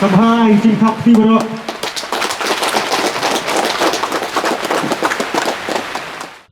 Sabhai si thap si bro.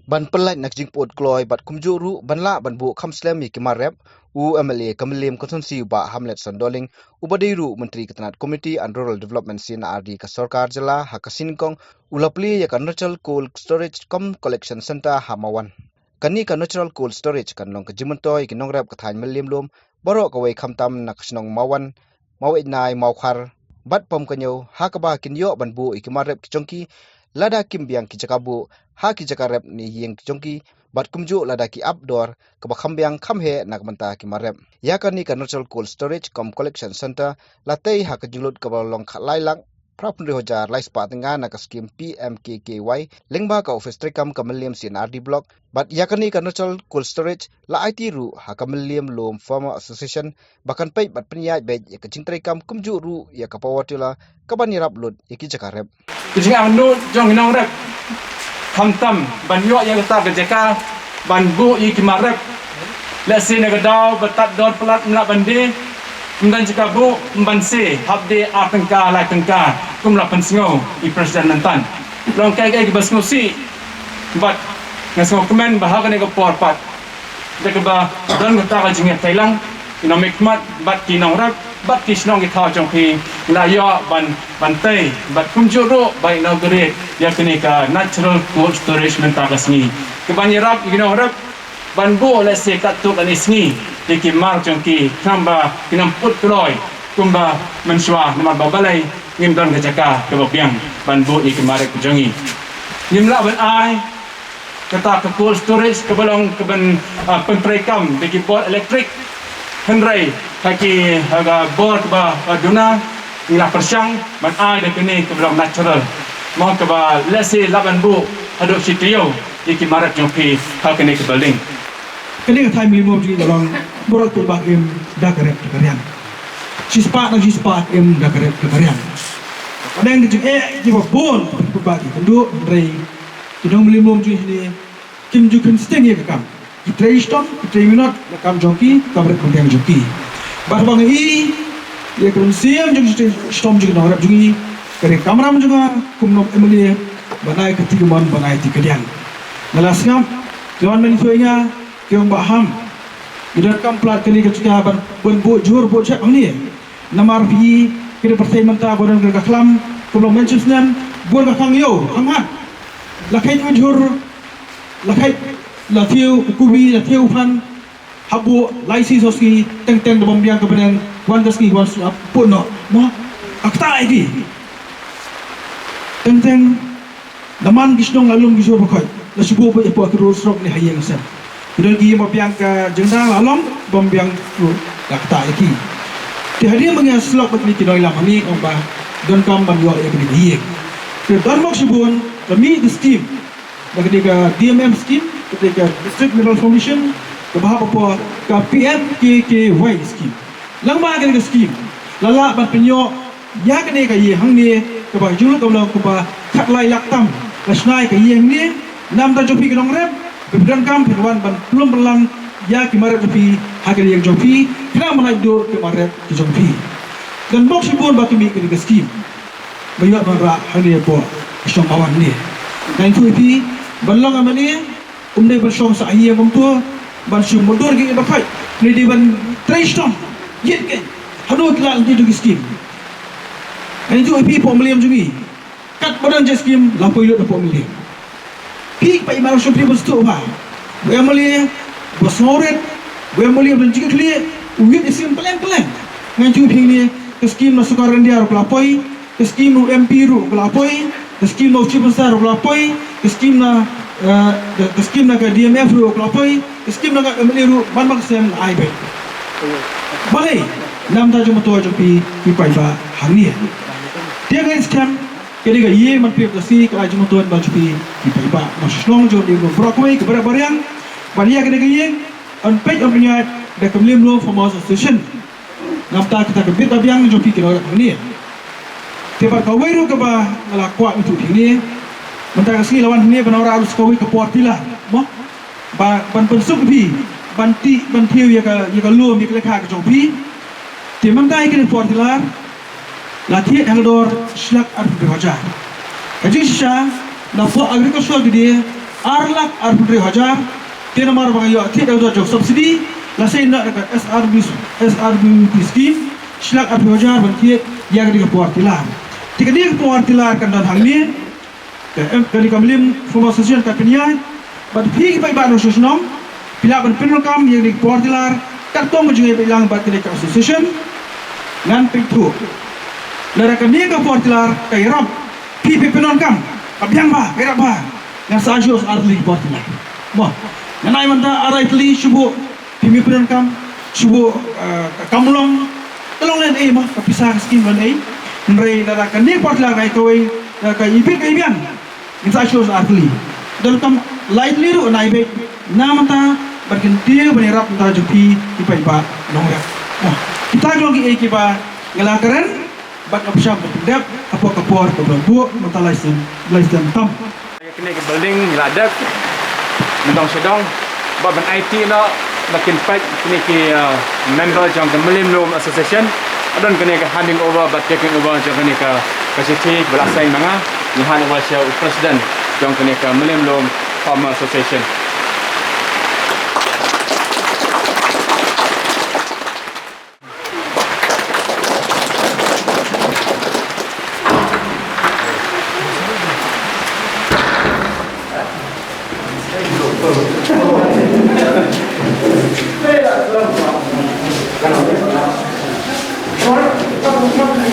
Ban pelai nak jingpot kloy bat kumjuru ban la ban bu kham slam ki marep u MLA Kamlim konsensi ba Hamlet Sandoling ubadiru Menteri Ketenat Komiti and Rural Development CNRD ka Sarkar Jala hakasin kong ulapli ya Natural Cold Storage Com Collection Center Hamawan kani ka Natural Cold Storage kan long ka jimontoy ki nongrep ka thain melim lom baro ka wei khamtam nak snong mawan mawai nai mawkhar bat pom kanyo hakaba kinyo ban bu ikimarep ki chongki lada kimbiang ki jakabu ha ki jakarep ni yeng jongki bat kumju lada ki outdoor ka bakhambiang khamhe nakmanta ki marep yakani ka Natural Cold Storage Com Collection Center latei ha ka julut ka balong khalai lang prapundri hojar lai spa tenga na ka skim PMKKY lengba ka office trekam ka Milliam CNRD block bat yakani ka Natural Cold Storage la IT ru ha ka Milliam Lom Farmer Association bahkan pai bat penyai bej ya ka jingtrekam kumju ru ya ka pawatila ka banirap lut iki jakarep Kucing anu jong inong rep Kamtam ban yo yang kata kejaka ban bu i kimarep lesi negadau batat dor pelat melak bandi dan jika bu ban se habde atengka la tengka kumla pensingo i presiden nantan long kai kai basngo si bat ngasmo kemen bahaga ne ko porpat deke ba dan kata kajing Thailand inomik mat bat kinong rep bat kisnong kita jong pi la yo ban tei bat kumjuro ba inaugurate ya kini ka Natural Cold Storage menta kasni ke banyirap igino rap ban bo le se katuk anisni diki mar jong ki kamba kinam put kloy kumba menswa nomor babalai ngim don kejaka ke bobiang ban bo ikimare kujongi nimla ban ai kata ke cold storage ke balong ke ban pemprekam diki port elektrik Henry kaki harga bor ke ba duna ngila persyang ban ai de kini ke belum natural mau ke ba lesi laban bu aduk sitio iki marat jompi hal kini ke building Kini ka time limo ji dalam borak tu bak im dakarep karian. Sispat im dakarep karian. Kadang kecik jiwa bon berbagi penduk dari kidong limo ji ni kim jukin steng ya kam. Kita istom kita minat kam joki kabar kemudian joki. Barbang i ya kun siam juga istom juga nak juga kare kamera juga kumnom emeli banai ketigaman banai tikadian. Nalasngam jawan menfuenya Kiong baham, idan kam plat kini ketika berbuat jur buat cek ni, namar pi kini pertai mentah bodan kerja kelam, kalau mencucian buat kakang yo, hangat, lakai jur, lakai latiu kubi latiu pan, habu laisi soski teng demam biang kebenan wan keski wan pun no, mo akta lagi, teng naman kisnong lalung kisur bakal, lasubu apa apa kerus rok ni hayang sen. Kemudian dia membiang ke jendang lalong, membiang lakta lagi. Dia mengias selok begini kita ilam ini, ombah dan kamban jual yang begini. Dan mak sebun kami di scheme, ketika DMM scheme, ketika District Mineral Foundation, kebahap apa ke PMKKY scheme. Lama ketika scheme, lala ban penyok, ya ketika ye hang ni, kebah juluk kalau kebah kat lai laktam, kasnai ke ye hang ni, nam tak jopi kedong rem. Kemudian kam firman belum berlang ya kimaret jopi hasil yang jopi kena menaik dor kimaret ke jopi dan box pun batu mi ke skim bayar mara hari apa isom awan ni dan itu ipi belang amani umdai bersong sahiya bumtu ban sum mundur ke bakai ni di ban tristom yet ke hanu kelal di skim dan itu ipi pemilihan juga kat badan skim lapoi lot pemilihan Pik pak imam syukri bersetuk apa? Boleh melihat bersoret, boleh melihat dan juga clear. Uit isim pelan-pelan. Dengan juga ini keskim na sukaran dia pelapoi, keskim na MP ru pelapoi, keskim na chief besar pelapoi, keskim na ke DMF ru pelapoi, keskim na ke MLA ru ban sen aibe. Boleh. Nam ta cuma tu pi pai ba hangni. Dia kan scam Ketika ia menpilih kasih ke ajang tuan baju pi iba masih jauh di berokoi kepada bariang baria ketika ia unpaid punya Kamlim Law Farmers Association nampak kita kebir kabiang jauh pi kira ini tiba kau weru keba ngelakuat untuk ini mentang kasih lawan ini penawar harus kau ke portila mo ban pensuk pi bantiu ya ka luam ya ka jauh pi tiba mentai ke portila latihan hangdor slak arpudri hajar. Kajing sisa napo agricultural gede arlak arpudri hajar. Tiada mar bagayo tiada udah jok subsidi. Lasai nak dekat SRB scheme slak arpudri hajar bantiet yang di kepuar tilar. Jika dia kepuar tilar kan dan hal ni, kali kamilim formasi kapinian, bad pergi pai baru sosnom, bila berpenukam yang di kepuar tilar, katong menjungai bilang bad kali association, ngan pintu. Lara kami kepuar tilar kay ram, pi penukam, kabiang ba, kaya ba, ngan sajos arli kepuar tilar. Wah, ngan ay manta aray tli subuh, pi penukam, subuh kamulong, tolong len mah kapisah skim len Nrai lara kani portla kai koi kai ipik kai bian insa shows artli dalam kam lightly ru nai be namata berkin dia bererap ta jupi ipai ba nongya kita glogi ki ba ngala keren bak apsha berdep apa kapor ke bu matalaisin laisen tam kini ke building ngeladak mentong sedong ba ban IT no makin fight kini ki member jong the Muslim Law Association adon kini ke handing over but taking over jong kini ke city belasai manga ni han over show president jong kini ke Muslim Law Farmer Association.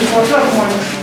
Kalau